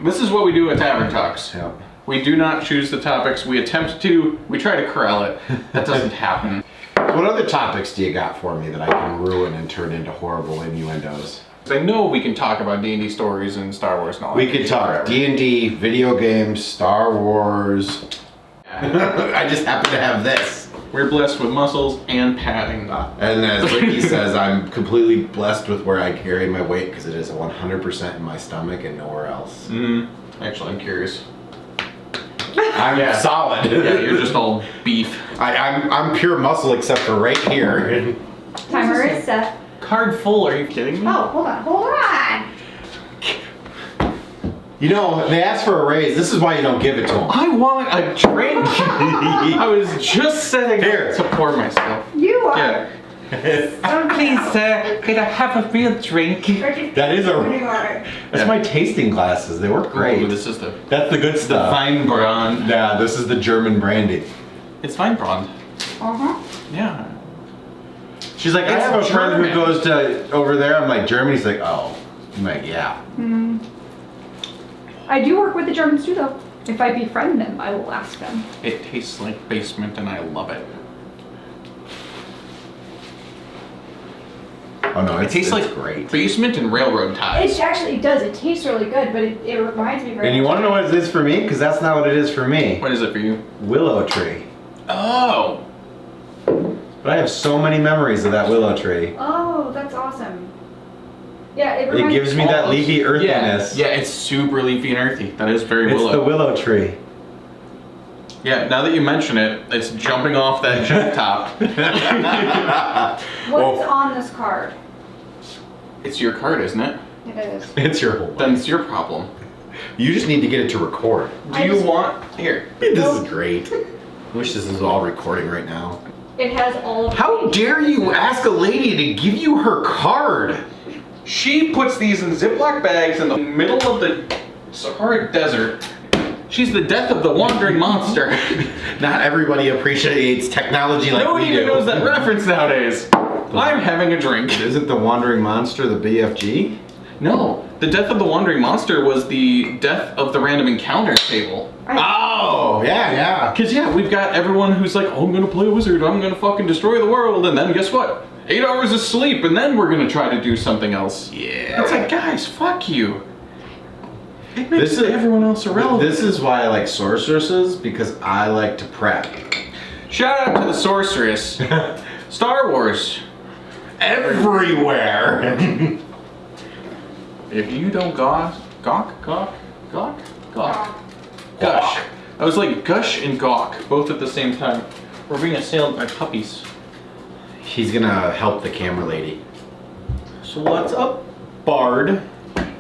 This is what we do at Tavern Talks. Yep. We do not choose the topics. We attempt to. We try to corral it. That doesn't happen. What other topics do you got for me that I can ruin and turn into horrible innuendos? I know we can talk about D&D stories and Star Wars and all that. We could talk D&D, video games, Star Wars. I just happen to have this. We're blessed with muscles and padding. And as Ricky says, I'm completely blessed with where I carry my weight because it is 100% in my stomach and nowhere else. Actually, I'm curious. I'm solid. Yeah, you're just all beef. I'm pure muscle except for right here. Timer is set. Card full, are you kidding me? Oh, hold on. You know, they asked for a raise. This is why you don't give it to them. I want a drink. I was just setting Here. up to pour myself. You are. Yeah. Please, sir, could I have a real drink? That is that's my tasting glasses. They work great. Ooh, this is the That's the good stuff. Weinbrand. Yeah, this is the German brandy. It's Weinbrand. Uh-huh. Yeah. She's like, I It's have a friend who German. goes to over there. I'm like, Germany? He's like, oh. I'm like, yeah. I do work with the Germans too, though. If I befriend them, I will ask them. It tastes like basement and I love it. Oh no, It tastes it's like great. basement and railroad ties. It does. It tastes really good, but it reminds me very And you much want to know what it is for me? Because that's not what it is for me. What is it for you? Willow tree. Oh. But I have so many memories of that willow tree. Oh, that's awesome. Yeah, It gives me that leafy earthiness. Yeah, it's super leafy and earthy. That is very It's willow. the willow tree. Yeah, now that you mention it, it's jumping off that jump top. What is on this card? It's your card, isn't it? It is. It's your whole Then it's your problem. You just need to get it to record. Do you want... Here. This is great. I wish this was all recording right now. It has all of How dare you ask a lady to give you her card? She puts these in Ziploc bags in the middle of the Sahara Desert. She's the death of the wandering monster. Not everybody appreciates technology like Nobody we even do. knows that reference nowadays. I'm having a drink. Isn't the wandering monster the BFG? No, the death of the wandering monster was the death of the random encounter table. Oh, yeah. Cause yeah, we've got everyone who's like, oh, I'm gonna play a wizard, I'm gonna fucking destroy the world, and then guess what? 8 hours of sleep, and then we're gonna try to do something else. Yeah. It's like, guys, fuck you. It makes This is everyone else irrelevant. This is why I like sorceresses, because I like to prep. Shout out to the sorceress. Star Wars. Everywhere. If you don't gush. I was like gush and gawk, both at the same time. We're being assailed by puppies. He's gonna help the camera lady. So what's up, Bard?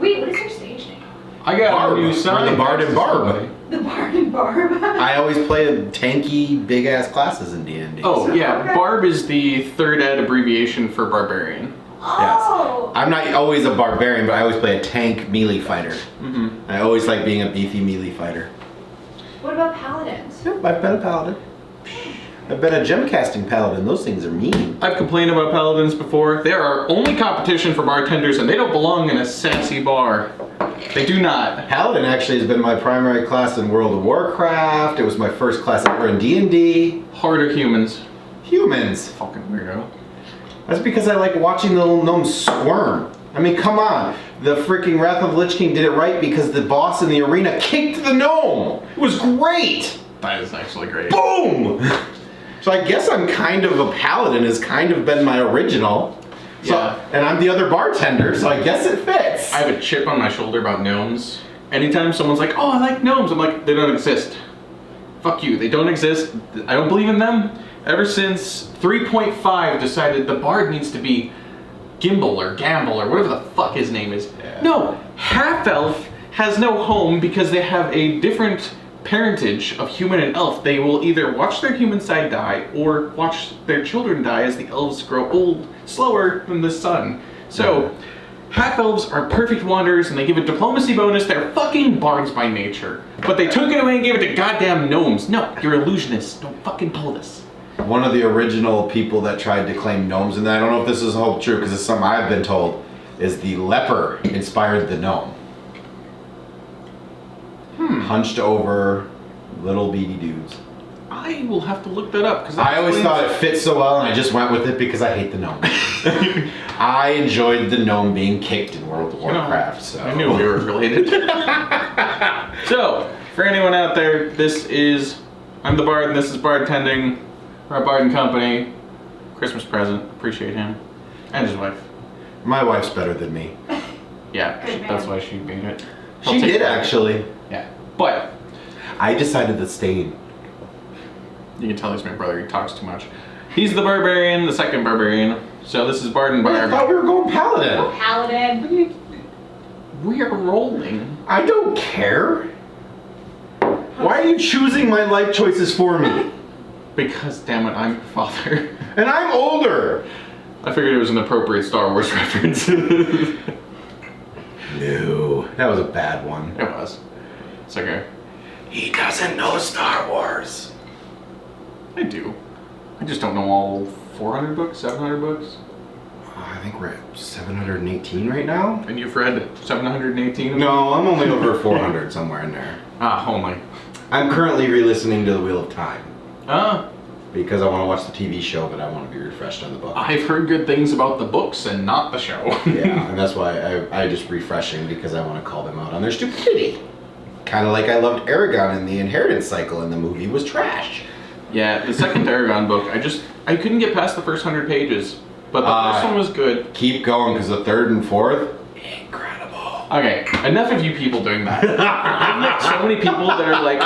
Wait, what is your stage name? I got Barb, a new or sign. the Bard and Barb. The Bard and Barb. I always play tanky, big-ass classes in D&D. Oh yeah, Okay. Barb is the third ed abbreviation for barbarian. Oh. I'm not always a barbarian, but I always play a tank melee fighter. I always like being a beefy melee fighter. What about paladins? Yep, I've been a paladin. I've been a gem casting paladin. Those things are mean. I've complained about paladins before. They are our only competition for bartenders, and they don't belong in a sassy bar. They do not. Paladin actually has been my primary class in World of Warcraft. It was my first class ever in D&D. Harder humans. Humans. Fucking weirdo. That's because I like watching the little gnomes squirm. I mean, come on. The freaking Wrath of Lich King did it right because the boss in the arena kicked the gnome. It was great. That is actually great. Boom! So I guess I'm kind of a paladin, has kind of been my original. So, Yeah. And I'm the other bartender, so I guess it fits. I have a chip on my shoulder about gnomes. Anytime someone's like, oh, I like gnomes, I'm like, they don't exist. Fuck you, they don't exist. I don't believe in them. Ever since 3.5 decided the bard needs to be Gimbal or Gamble or whatever the fuck his name is. Yeah. No, half-elf has no home because they have a different parentage of human and elf. They will either watch their human side die or watch their children die as the elves grow old slower than the sun. So, half-elves are perfect wanderers and they give a diplomacy bonus. They're fucking bards by nature. But they took it away and gave it to goddamn gnomes. No, you're illusionists. Don't fucking pull this. One of the original people that tried to claim gnomes, and I don't know if this is all true because it's something I've been told, is the leper inspired the gnome. hunched over little beady dudes. I will have to look that up because I always thought it fit so well, and I just went with it because I hate the gnome. I enjoyed the gnome being kicked in World of Warcraft. So I knew we were related. So, for anyone out there, I'm the Bard, and this is Bartending. We're at Bard and Company. Christmas present. Appreciate him. And his wife. My wife's better than me. Yeah, Good that's man. why she made it. She did actually. Yeah. But, I decided to stay. you can tell he's my brother, he talks too much. He's the Barbarian, the second Barbarian. So this is Bard and I Barb. thought we were going Paladin. Paladin. We are rolling. I don't care. Why are you choosing my life choices for me? Because, damn it, I'm your father. And I'm older. I figured it was an appropriate Star Wars reference. It No, that was a bad one. was. It's okay. He doesn't know Star Wars. I do. I just don't know all 400 books, 700 books. I think we're at 718 right now. And you've read 718 of them? No, I'm only over 400 somewhere in there. Ah, only. I'm currently re-listening to The Wheel of Time Ah, because I want to watch the TV show, but I want to be refreshed on the book. I've heard good things about the books and not the show. Yeah, and that's why I just refreshing because I want to call them out on their stupidity. Kind of like I loved Aragon in the Inheritance Cycle, and the movie was trash. Yeah, the second Aragon book, I couldn't get past the first 100 pages. But the first one was good. Keep going because the third and fourth, incredible. Okay, enough of you people doing that. I've met so many people that are like,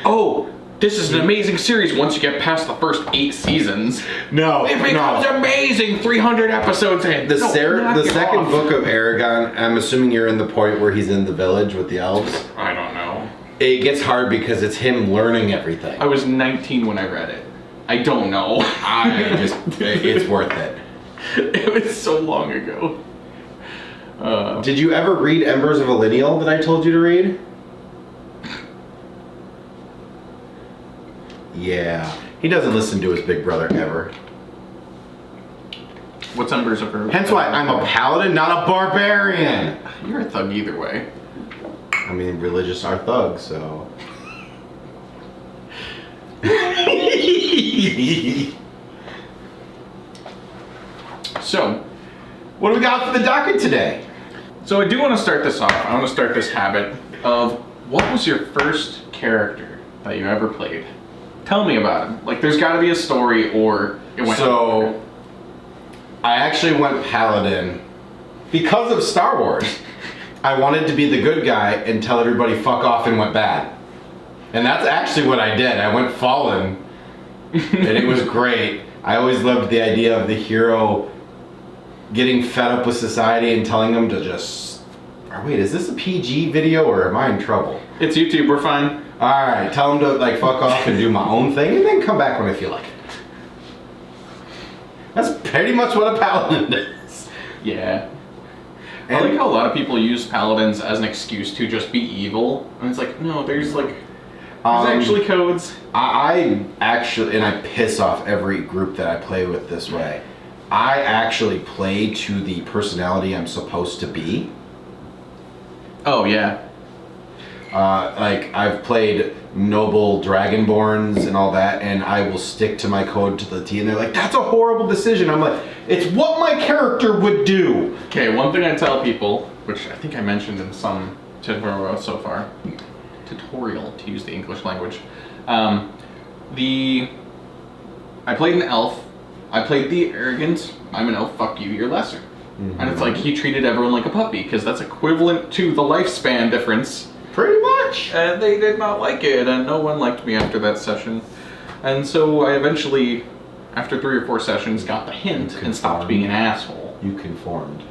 oh, this is an amazing series once you get past the first 8 seasons. No, It becomes amazing 300 episodes in. The No, knock the it second off. book of Aragon, I'm assuming you're in the point where he's in the village with the elves. I don't know. It gets hard because it's him learning everything. I was 19 when I read it. I don't know. It's worth it. It was so long ago. Did you ever read Embers of a Lineal that I told you to read? Yeah. He doesn't listen to his big brother ever. What's Embers of Her? Hence why I'm a paladin, not a barbarian. You're a thug either way. I mean, religious are thugs, so. So, What do we got for the docket today? I do want to start this off. I want to start this habit of what was your first character that you ever played? Tell me about him. Like, there's got to be a story, or it went. So, I actually went paladin because of Star Wars. I wanted to be the good guy and tell everybody fuck off and went bad. And that's actually what I did. I went fallen, and it was great. I always loved the idea of the hero getting fed up with society and telling them to just... Oh, wait, is this a PG video or am I in trouble? It's YouTube. We're fine. Alright, tell them to like fuck off and do my own thing and then come back when I feel like it. That's pretty much what a paladin does. Yeah. I And- like how a lot of people use paladins as an excuse to just be evil, and it's like, no, there's actually codes. I actually, and I piss off every group that I play with this way. I actually play to the personality I'm supposed to be. Oh yeah. Like I've played noble dragonborns and all that, and I will stick to my code to the T. And they're like, "That's a horrible decision." I'm like, "It's what my character would do." Okay, one thing I tell people, which I think I mentioned in some tutorial so far, tutorial to use the English language. I played an elf. I played the arrogant. I'm an elf. Fuck you. You're lesser. And it's like he treated everyone like a puppy because that's equivalent to the lifespan difference. Pretty much. And they did not like it, and no one liked me after that session. And so I eventually, after 3 or 4 sessions, got the hint and stopped being an asshole. You conformed.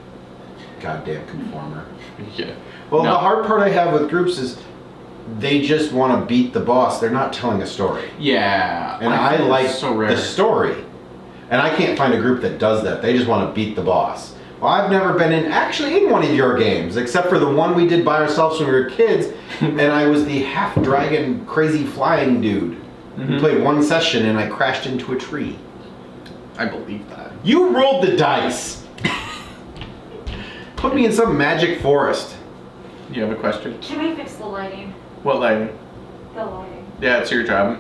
Goddamn conformer. Yeah. Well, No. the hard part I have with groups is they just want to beat the boss. They're not telling a story. Yeah. And I find like it's so rare. the story. And I can't find a group that does that. They just want to beat the boss. Well, I've never been in one of your games, except for the one we did by ourselves when we were kids, and I was the half-dragon, crazy flying dude. We played one session and I crashed into a tree. I believe that. You rolled the dice! Put me in some magic forest. You have a question? Can I fix the lighting? What lighting? The lighting. Yeah, it's your job.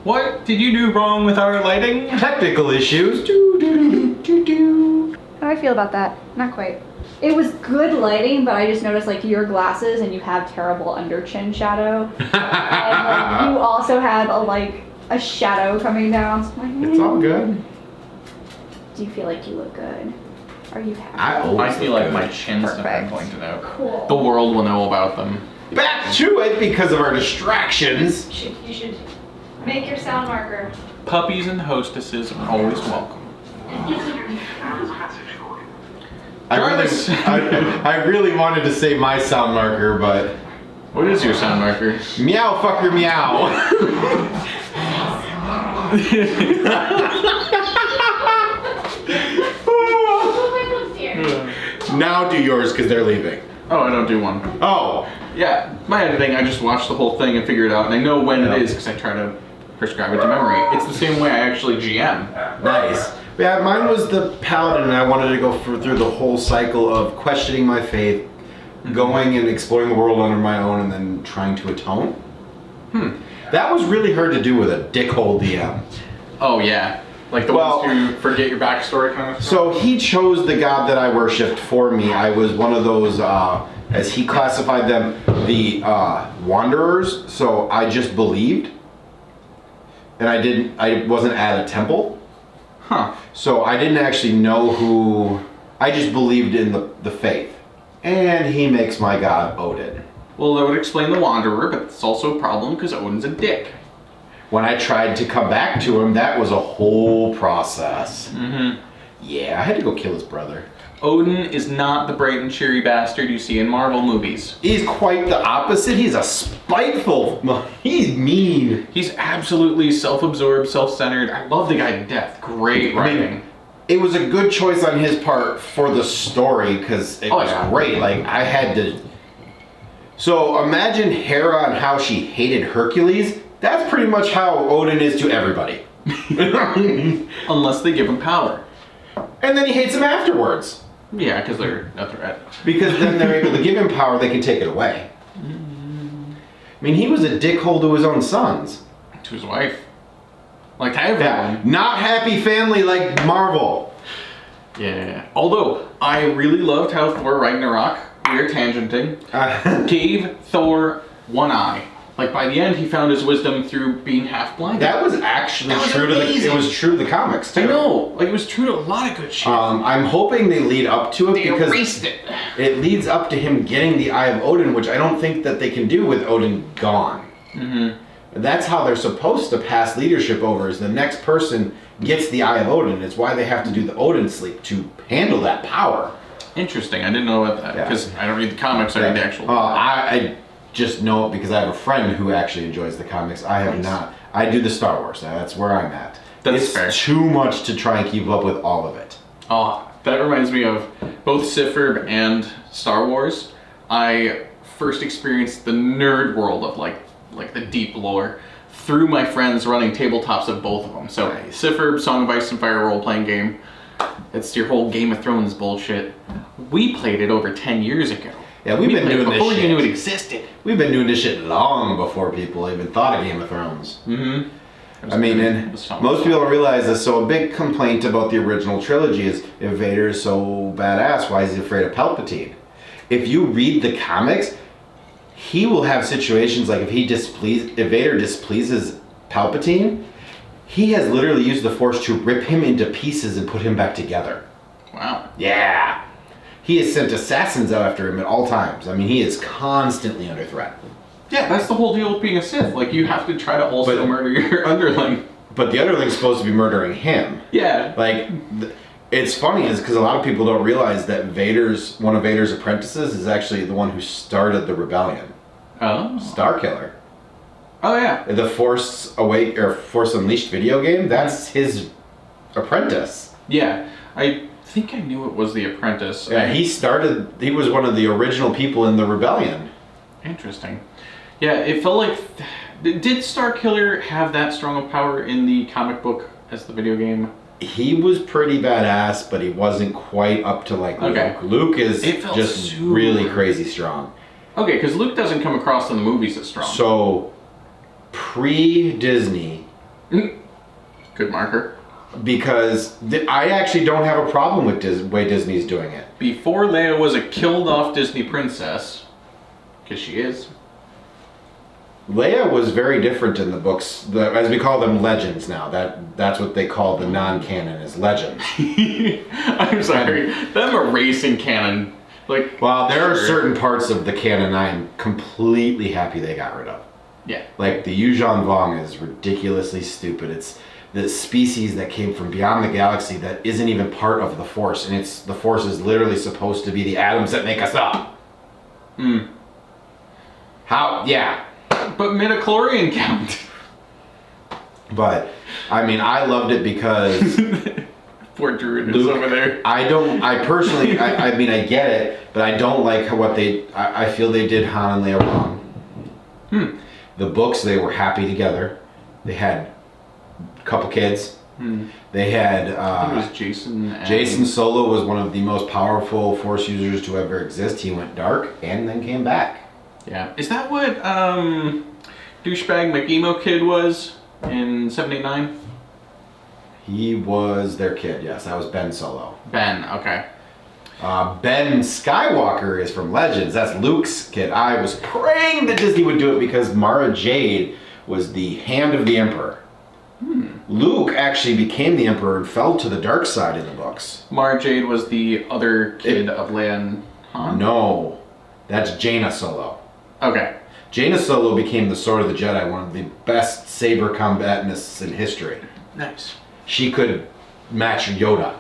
What did you do wrong with our lighting? Technical issues. Do, do, do, do, do. How do I feel about that? Not quite. It was good lighting, but I just noticed like your glasses and you have terrible under chin shadow. And like, you also have a shadow coming down. So I'm like, It's all good. Do you feel like you look good? Are you happy? I feel like my chin. chin's never Perfect. going to know. Cool. The world will know about them. Back to it because of our distractions. You should make your sound marker. Puppies and hostesses are always welcome. I really wanted to say my sound marker, but What is your sound marker? meow fucker meow. Now do yours because they're leaving. Oh, I don't do one. Oh, Yeah, my editing, I just watch the whole thing and figure it out, and I know when it is because I try to prescribe it to memory. It's the same way I actually GM. nice. Yeah, mine was the Paladin, and I wanted to go through the whole cycle of questioning my faith, going and exploring the world under my own, and then trying to atone. That was really hard to do with a dickhole DM. Oh yeah, like the Well- ones who forget your backstory kind of stuff. So he chose the god that I worshipped for me. I was one of those, as he classified them, the wanderers. So I just believed, and I wasn't at a temple. Huh. So I didn't actually know who, I just believed in the faith. And he makes my god Odin. Well, that would explain the Wanderer, but it's also a problem because Odin's a dick. When I tried to come back to him, that was a whole process. Mm-hmm. Yeah, I had to go kill his brother. Odin is not the bright and cheery bastard you see in Marvel movies. He's quite the opposite. He's a spiteful, he's mean. He's absolutely self-absorbed, self-centered. I love the guy to death. Great writing. It was a good choice on his part for the story because it was yeah. great. Like, I had to. So imagine Hera and how she hated Hercules. That's pretty much how Odin is to everybody. Unless they give him power. And then he hates him afterwards. Yeah, because they're a threat. Because then they're able to give him power, they can take it away. I mean, he was a dickhole to his own sons. To his wife. Like to everyone. Yeah, not happy family like Marvel. Yeah. Although, I really loved how Thor Ragnarok, we're tangenting, gave Thor one eye. Like by the end, he found his wisdom through being half blind. That was actually That was true amazing. to it was true to the comics too. I know. Like it was true to a lot of good shit. I'm hoping they lead up to it They because erased it. it leads up to him getting the Eye of Odin, which I don't think that they can do with Odin gone. Mm-hmm. That's how they're supposed to pass leadership over, is the next person gets the Eye of Odin. It's why they have to do the Odin sleep to handle that power. Interesting. I didn't know about that Yeah. because I don't read the comics. I read the actual. I just know it because I have a friend who actually enjoys the comics. I have Nice. not. I do the Star Wars. That's where I'm at. That's it's fair. too much to try and keep up with all of it. Oh, that reminds me of both Sifrib and Star Wars. I first experienced the nerd world of like the deep lore through my friends running tabletops of both of them. So Nice. Sifrib, Song of Ice and Fire role-playing game. It's your whole Game of Thrones bullshit. We played it over 10 years ago. Yeah, we've been played it doing this before you shit. knew it existed. We've been doing this shit long before people even thought of Game of Thrones. Mm-hmm. I mean, and most people don't realize this. So a big complaint about the original trilogy is if Vader is so badass, why is he afraid of Palpatine? If you read the comics, he will have situations like if Vader displeases Palpatine, he has literally used the Force to rip him into pieces and put him back together. Wow. Yeah. He has sent assassins out after him at all times. I mean, he is constantly under threat. Yeah, that's the whole deal with being a Sith. Like, you have to try to also But- murder your underling. But the underling's supposed to be murdering him. Yeah. Like, it's funny is because a lot of people don't realize that one of Vader's apprentices is actually the one who started the rebellion. Oh. Starkiller. Oh, yeah. The Force Unleashed video game, that's his apprentice. Yeah. I think I knew it was The Apprentice. Yeah, he was one of the original people in the rebellion. Interesting. Yeah, it felt like... Did Starkiller have that strong of power in the comic book as the video game? He was pretty badass, but he wasn't quite up to like Luke. Okay. Luke is It felt just super- really crazy strong. Okay, because Luke doesn't come across in the movies as strong. So, pre-Disney, Good marker. because I actually don't have a problem with the way Disney's doing it. Before Leia was a killed-off Disney princess, because she is. Leia was very different in the books, as we call them, legends now. That's what they call the non-canon, is legends. I'm sorry, them erasing canon. Like, Well, there are certain parts of the canon I am completely happy they got rid of. Yeah. Like the Yuuzhan Vong is ridiculously stupid. It's the species that came from beyond the galaxy that isn't even part of the Force, and the Force is literally supposed to be the atoms that make us up. How? Yeah. But midichlorian count. But I mean, I loved it because Poor Druid is Luke, over there. I personally, I mean, I get it, but I don't like what I feel they did Han and Leia wrong. The books, they were happy together. They had a couple kids. They had, I think it was Jason. And... Jason Solo was one of the most powerful Force users to ever exist. He went dark and then came back. Yeah. Is that what douchebag McEmo kid was in 79? He was their kid, yes. That was Ben Solo. Ben, okay. Ben Skywalker is from Legends. That's Luke's kid. I was praying that Disney would do it because Mara Jade was the hand of the Emperor. Luke actually became the Emperor and fell to the dark side in the books. Mara Jade was the other kid of Leia and Han? No, that's Jaina Solo. Okay. Jaina Solo became the Sword of the Jedi, one of the best saber combationists in history. Nice. She could match Yoda.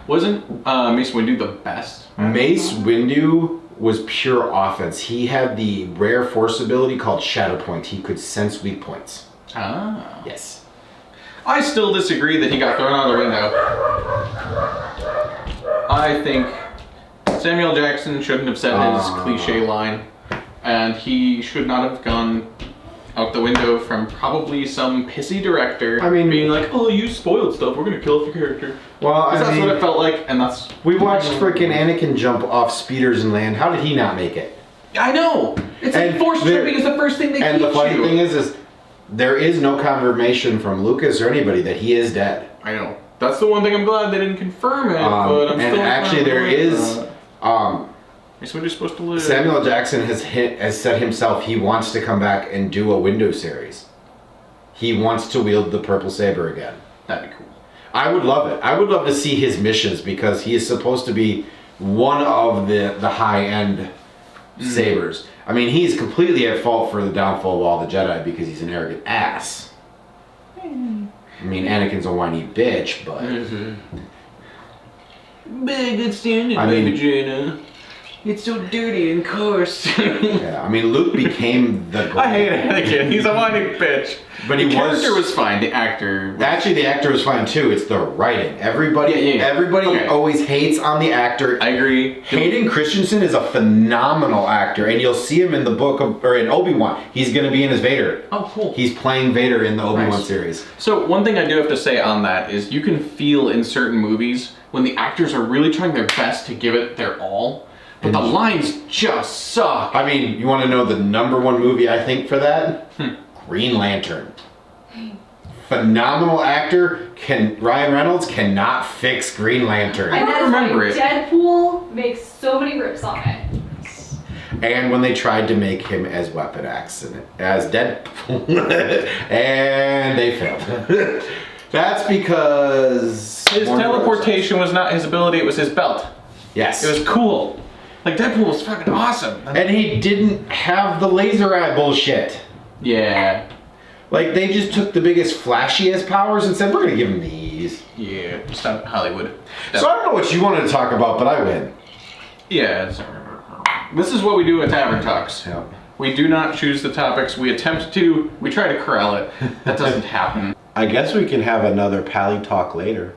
Wasn't Mace Windu the best? Mace Windu was pure offense. He had the rare Force ability called Shadow Point. He could sense weak points. Ah. Yes. I still disagree that he got thrown out of the window. I think Samuel Jackson shouldn't have said his cliche line, and he should not have gone out the window from probably some pissy director. I mean, being like, "Oh, you spoiled stuff. We're gonna kill off your character." Well, Because that's what it felt like, and that's. We watched freaking Anakin jump off speeders and land. How did he not make it? I know. It's like force tripping is the first thing they teach you. And the funny thing is there is no confirmation from Lucas or anybody that he is dead. I know. That's the one thing I'm glad they didn't confirm it, but I'm and still. actually, there is. Mace Windu's supposed to live. Samuel Jackson has said himself he wants to come back and do a window series. He wants to wield the purple saber again. That'd be cool. I would love it. I would love to see his missions because he is supposed to be one of the high-end sabers. I mean, he's completely at fault for the downfall of all the Jedi because he's an arrogant ass. I mean, Anakin's a whiny bitch, but... Big good standing, baby Jaina. It's so dirty and coarse. Yeah, I mean, Luke became the... I hate Anakin. He's a whiny bitch. But the character was fine. The actor... Actually, the actor was fine, too. It's the writing. Everybody always hates on the actor. I agree. Hayden Christensen is a phenomenal actor, and you'll see him in the in Obi-Wan. He's going to be in as Vader. Oh, cool. He's playing Vader in the Obi-Wan series. So, one thing I do have to say on that is you can feel in certain movies when the actors are really trying their best to give it their all, but the lines just suck. I mean, you want to know the #1 movie I think for that? Green Lantern. Phenomenal actor. Ryan Reynolds cannot fix Green Lantern. And don't remember it. Deadpool makes so many rips on it. And when they tried to make him as Weapon X and as Deadpool, and they failed. That's because His teleportation was not his ability, it was his belt. Yes. It was cool. Like, Deadpool was fucking awesome. And he didn't have the laser eye bullshit. Yeah. Like, they just took the biggest, flashiest powers and said, we're gonna give him these. Yeah, just not Hollywood. So I don't know what you wanted to talk about, but I win. Yeah, this is what we do at Tavern Talks. Yep. We do not choose the topics. We attempt to. We try to corral it. That doesn't happen. I guess we can have another Pally talk later.